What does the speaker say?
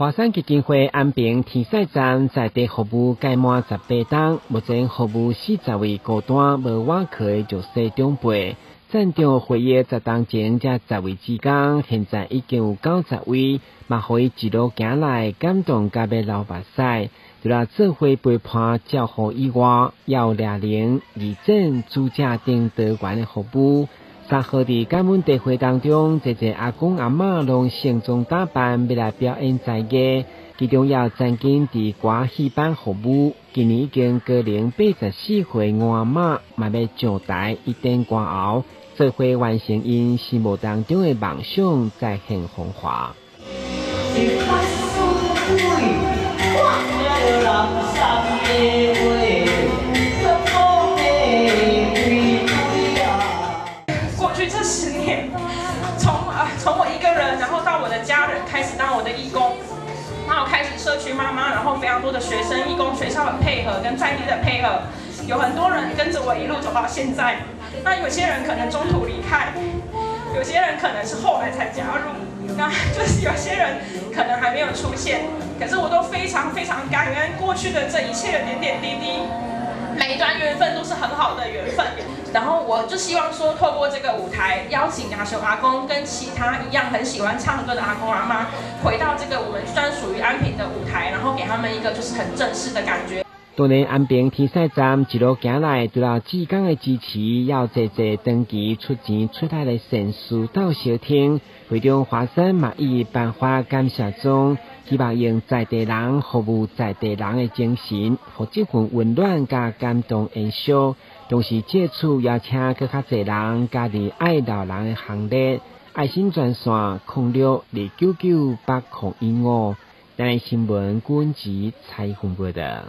华山基金会安平天赛站在地服务届满18档，目前服务40位高端无外科的弱势长辈。站长会议10档前才10位职工，现在已经有90位，嘛可以一路行来，感动甲要流目屎。除了做伙陪伴照护以外，也有læ铃、义诊、主家等多元的服务。3号伫感恩大会当中，侪阿公阿嬷拢盛装打扮要来表演才艺，其中也有曾经伫歌戏班服务，今年已经高龄84岁吴阿嬷，嘛要上台一展歌喉，做伙完成因心目当中的梦想，再现风华。从我一个人，然后到我的家人开始当我的义工，然后开始社区妈妈，然后非常多的学生义工，学校的配合跟在地的配合，有很多人跟着我一路走到现在。那有些人可能中途离开，有些人可能是后来才加入，那就是有些人可能还没有出现。可是我都非常非常感恩过去的这一切的点点滴滴。每一段缘分都是很好的缘分，然后我就希望说，透过这个舞台，邀请阿雄阿公跟其他一样很喜欢唱歌的阿公阿妈，回到这个我们专属于安平的舞台，然后给他们一个就是很正式的感觉。当年安平天赛站一路行来，除了志工的支持，要侪长期出钱出力的善事到小厅，会中华山嘛以颁发感谢状。希望用在地人服务在地人的精神，互这份温暖甲感动延续。同时借此邀请更较侪人加入爱老人的行列。爱心专线06299805，咱的新闻管制蔡宏博的。